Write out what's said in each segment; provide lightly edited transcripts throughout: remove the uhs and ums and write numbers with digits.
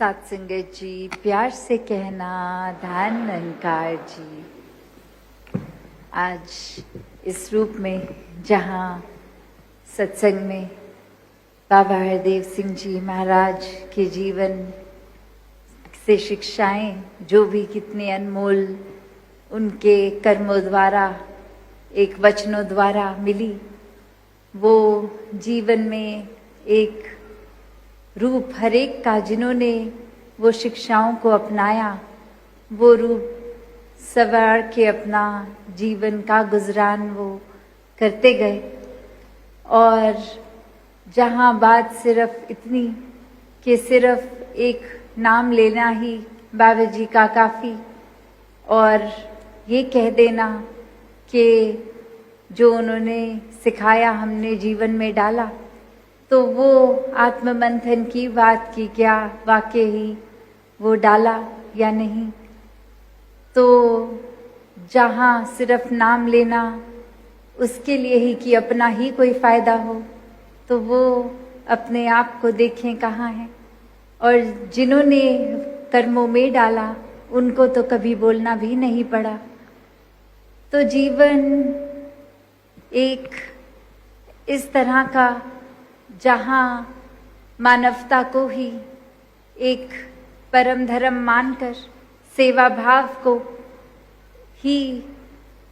सात संगत जी, प्यार से कहना धान निरंकार जी। आज इस रूप में जहाँ सत्संग में बाबा हरदेव सिंह जी महाराज के जीवन से शिक्षाएं जो भी कितने अनमोल उनके कर्मों द्वारा एक वचनों द्वारा मिली, वो जीवन में एक रूप हर एक का जिन्होंने वो शिक्षाओं को अपनाया, वो रूप सवार के अपना जीवन का गुजरान वो करते गए। और जहाँ बात सिर्फ इतनी कि सिर्फ एक नाम लेना ही बाबा जी का काफ़ी, और ये कह देना कि जो उन्होंने सिखाया हमने जीवन में डाला, तो वो आत्ममंथन की बात की क्या वाकई ही वो डाला या नहीं। तो जहाँ सिर्फ नाम लेना उसके लिए ही कि अपना ही कोई फायदा हो, तो वो अपने आप को देखें कहाँ है। और जिन्होंने कर्मों में डाला उनको तो कभी बोलना भी नहीं पड़ा। तो जीवन एक इस तरह का जहाँ मानवता को ही एक परम धर्म मानकर सेवा भाव को ही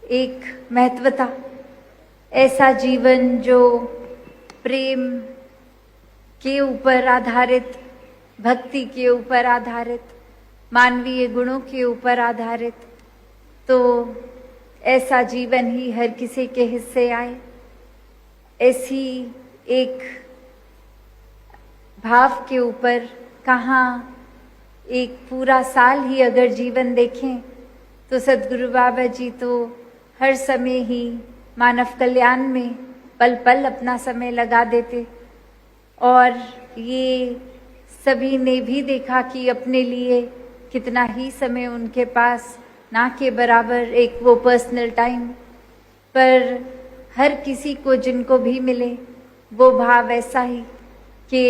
एक महत्वता, ऐसा जीवन जो प्रेम के ऊपर आधारित, भक्ति के ऊपर आधारित, मानवीय गुणों के ऊपर आधारित, तो ऐसा जीवन ही हर किसी के हिस्से आए। ऐसी एक भाव के ऊपर कहाँ एक पूरा साल ही अगर जीवन देखें तो सद्गुरु बाबा जी तो हर समय ही मानव कल्याण में पल पल अपना समय लगा देते। और ये सभी ने भी देखा कि अपने लिए कितना ही समय उनके पास ना के बराबर एक वो पर्सनल टाइम, पर हर किसी को जिनको भी मिले वो भाव ऐसा ही कि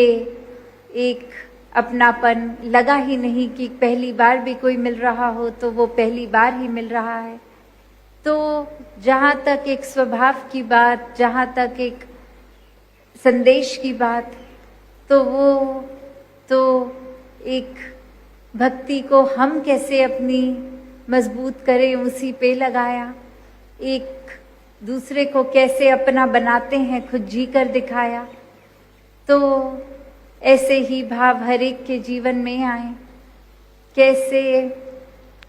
एक अपनापन लगा ही नहीं कि पहली बार भी कोई मिल रहा हो तो वो पहली बार ही मिल रहा है। तो जहाँ तक एक स्वभाव की बात, जहाँ तक एक संदेश की बात, तो वो तो एक भक्ति को हम कैसे अपनी मजबूत करें उसी पे लगाया। एक दूसरे को कैसे अपना बनाते हैं खुद जी कर दिखाया। तो ऐसे ही भाव हर एक के जीवन में आए। कैसे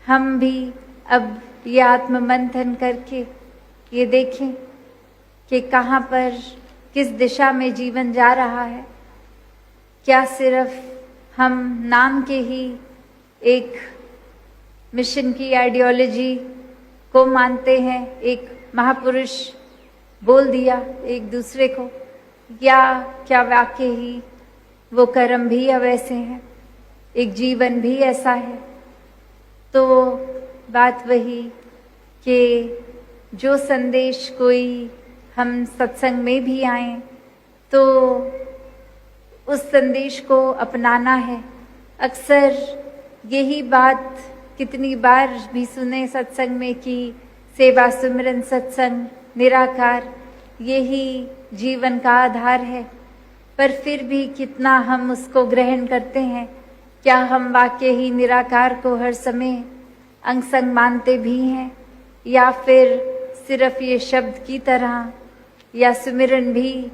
हम भी अब ये आत्ममंथन करके ये देखें कि कहाँ पर किस दिशा में जीवन जा रहा है। क्या सिर्फ हम नाम के ही एक मिशन की आइडियोलॉजी को मानते हैं, एक महापुरुष बोल दिया एक दूसरे को, या क्या वाकई ही वो कर्म भी अब ऐसे हैं, एक जीवन भी ऐसा है। तो बात वही कि जो संदेश कोई हम सत्संग में भी आए तो उस संदेश को अपनाना है। अक्सर यही बात कितनी बार भी सुने सत्संग में कि सेवा सुमिरन सत्संग निराकार यही जीवन का आधार है, पर फिर भी कितना हम उसको ग्रहण करते हैं। क्या हम वाकई ही निराकार को हर समय अंग संग मानते भी हैं, या फिर सिर्फ ये शब्द की तरह या सुमिरन भी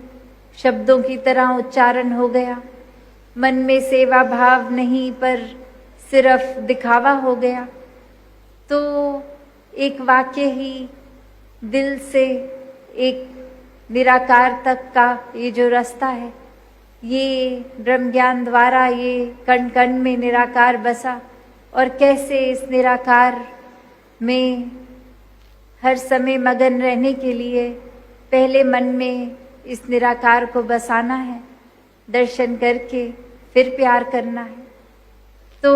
शब्दों की तरह उच्चारण हो गया, मन में सेवा भाव नहीं पर सिर्फ दिखावा हो गया। तो एक वाकई ही दिल से एक निराकार तक का ये जो रास्ता है, ये ब्रह्म ज्ञान द्वारा ये कण कण में निराकार बसा, और कैसे इस निराकार में हर समय मगन रहने के लिए पहले मन में इस निराकार को बसाना है, दर्शन करके फिर प्यार करना है। तो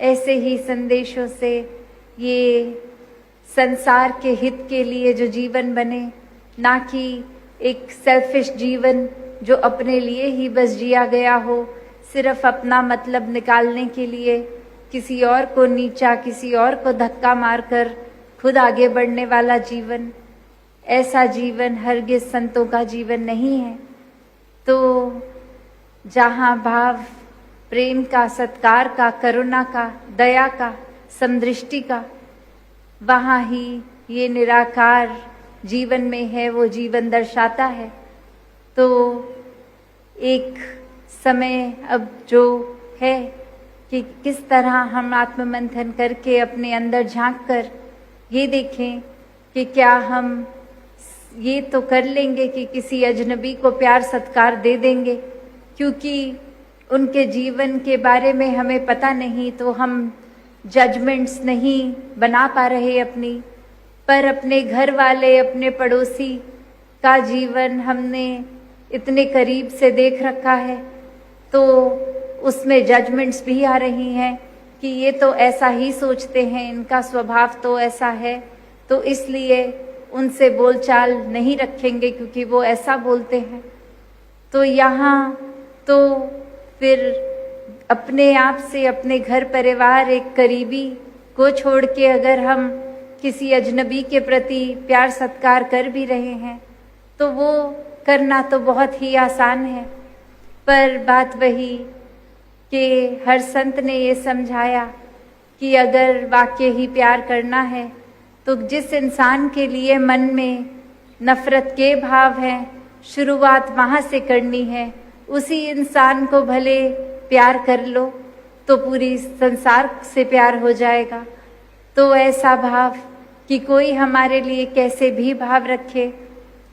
ऐसे ही संदेशों से ये संसार के हित के लिए जो जीवन बने, ना कि एक सेल्फिश जीवन जो अपने लिए ही बस जिया गया हो, सिर्फ अपना मतलब निकालने के लिए किसी और को नीचा, किसी और को धक्का मारकर खुद आगे बढ़ने वाला जीवन, ऐसा जीवन हरगिज संतों का जीवन नहीं है। तो जहाँ भाव प्रेम का, सत्कार का, करुणा का, दया का, समदृष्टि का, वहाँ ही ये निराकार जीवन में है, वो जीवन दर्शाता है। तो एक समय अब जो है कि किस तरह हम आत्ममंथन करके अपने अंदर झांक कर ये देखें कि क्या हम ये तो कर लेंगे कि किसी अजनबी को प्यार सत्कार दे देंगे, क्योंकि उनके जीवन के बारे में हमें पता नहीं, तो हम जजमेंट्स नहीं बना पा रहे अपनी। पर अपने घर वाले, अपने पड़ोसी का जीवन हमने इतने करीब से देख रखा है, तो उसमें जजमेंट्स भी आ रही हैं कि ये तो ऐसा ही सोचते हैं, इनका स्वभाव तो ऐसा है, तो इसलिए उनसे बोलचाल नहीं रखेंगे क्योंकि वो ऐसा बोलते हैं। तो यहाँ तो फिर अपने आप से, अपने घर परिवार, एक करीबी को छोड़ के अगर हम किसी अजनबी के प्रति प्यार सत्कार कर भी रहे हैं तो वो करना तो बहुत ही आसान है। पर बात वही कि हर संत ने ये समझाया कि अगर वाकई ही प्यार करना है तो जिस इंसान के लिए मन में नफरत के भाव हैं, शुरुआत वहाँ से करनी है। उसी इंसान को भले प्यार कर लो तो पूरी संसार से प्यार हो जाएगा। तो ऐसा भाव कि कोई हमारे लिए कैसे भी भाव रखे,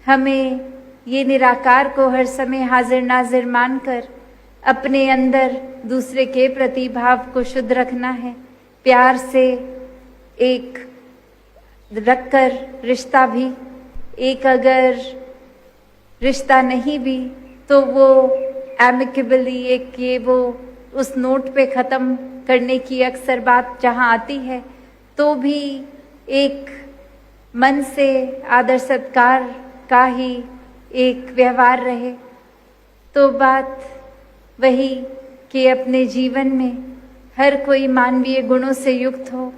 हमें ये निराकार को हर समय हाजिर नाजिर मानकर अपने अंदर दूसरे के प्रति भाव को शुद्ध रखना है। प्यार से एक रखकर रिश्ता भी, एक अगर रिश्ता नहीं भी तो वो एमिकेबली एक ये वो उस नोट पे ख़त्म करने की अक्सर बात जहाँ आती है, तो भी एक मन से आदर सत्कार का ही एक व्यवहार रहे। तो बात वही कि अपने जीवन में हर कोई मानवीय गुणों से युक्त हो,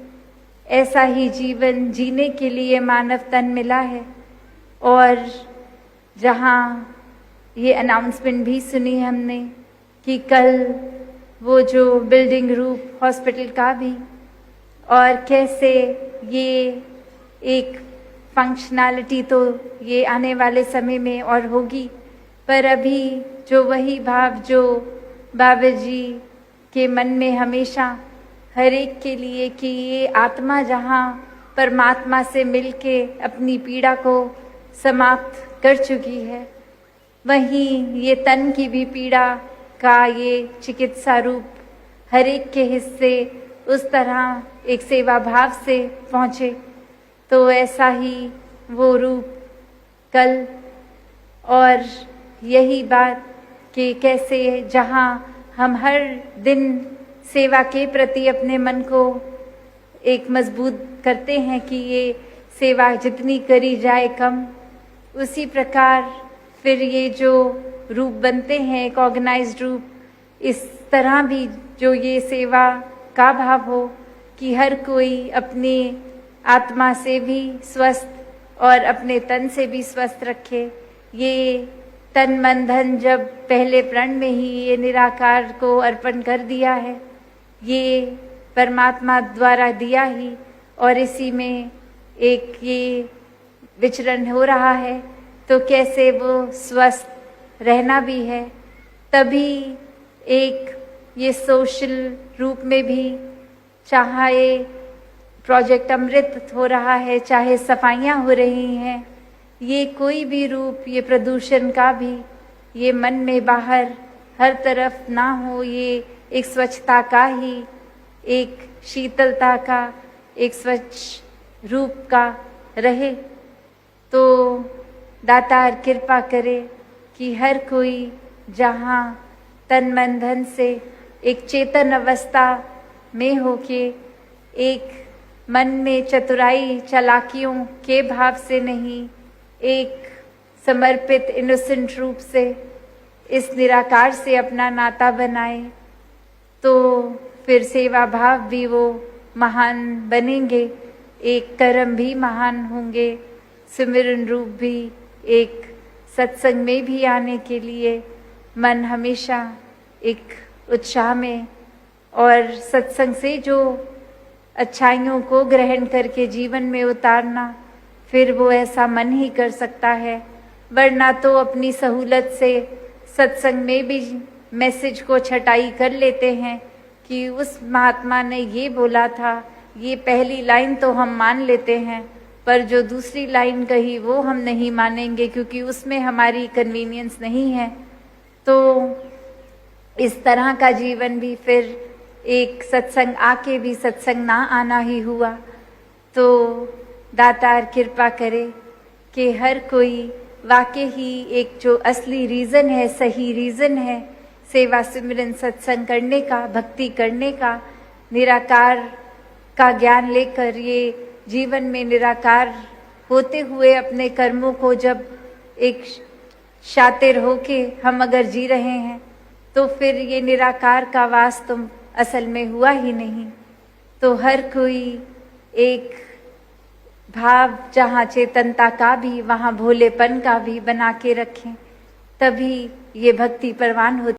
ऐसा ही जीवन जीने के लिए मानव तन मिला है। और जहाँ ये अनाउंसमेंट भी सुनी हमने कि कल वो जो बिल्डिंग रूप हॉस्पिटल का भी, और कैसे ये एक फंक्शनैलिटी तो ये आने वाले समय में और होगी, पर अभी जो वही भाव जो बाबा जी के मन में हमेशा हर एक के लिए कि ये आत्मा जहाँ परमात्मा से मिलके अपनी पीड़ा को समाप्त कर चुकी है, वहीं ये तन की भी पीड़ा का ये चिकित्सा रूप हर एक के हिस्से उस तरह एक सेवा भाव से पहुँचे। तो ऐसा ही वो रूप कल, और यही बात कि कैसे जहाँ हम हर दिन सेवा के प्रति अपने मन को एक मजबूत करते हैं कि ये सेवा जितनी करी जाए कम, उसी प्रकार फिर ये जो रूप बनते हैं एक ऑर्गेनाइज्ड रूप, इस तरह भी जो ये सेवा का भाव हो कि हर कोई अपनी आत्मा से भी स्वस्थ और अपने तन से भी स्वस्थ रखे। ये तन मन धन जब पहले प्रण में ही ये निराकार को अर्पण कर दिया है, ये परमात्मा द्वारा दिया ही, और इसी में एक ये विचरण हो रहा है, तो कैसे वो स्वस्थ रहना भी है। तभी एक ये सोशल रूप में भी, चाहे प्रोजेक्ट अमृत हो रहा है, चाहे सफाइयाँ हो रही हैं, ये कोई भी रूप, ये प्रदूषण का भी, ये मन में बाहर हर तरफ ना हो, ये एक स्वच्छता का ही, एक शीतलता का, एक स्वच्छ रूप का रहे। तो दातार कृपा करे कि हर कोई जहाँ तन मन धन से एक चेतन अवस्था में हो के, एक मन में चतुराई चालाकियों के भाव से नहीं, एक समर्पित इनोसेंट रूप से, इस निराकार से अपना नाता बनाए तो फिर सेवा भाव भी वो महान बनेंगे, एक कर्म भी महान होंगे, सिमरन रूप भी, एक सत्संग में भी आने के लिए मन हमेशा एक उत्साह में, और सत्संग से जो अच्छाइयों को ग्रहण करके जीवन में उतारना, फिर वो ऐसा मन ही कर सकता है। वरना तो अपनी सहूलत से सत्संग में भी मैसेज को छटाई कर लेते हैं कि उस महात्मा ने ये बोला था, ये पहली लाइन तो हम मान लेते हैं, पर जो दूसरी लाइन कही वो हम नहीं मानेंगे क्योंकि उसमें हमारी कन्वीनियंस नहीं है। तो इस तरह का जीवन भी फिर एक सत्संग आके भी सत्संग ना आना ही हुआ। तो दातार कृपा करे कि हर कोई वाकई ही एक जो असली रीज़न है, सही रीज़न है सेवा सिमरन सत्संग करने का, भक्ति करने का, निराकार का ज्ञान लेकर ये जीवन में निराकार होते हुए अपने कर्मों को जब एक शातिर होके हम अगर जी रहे हैं तो फिर ये निराकार का वास तो असल में हुआ ही नहीं। तो हर कोई एक भाव जहाँ चेतनता का भी, वहाँ भोलेपन का भी बना के रखें, तभी ये भक्ति परवान होती।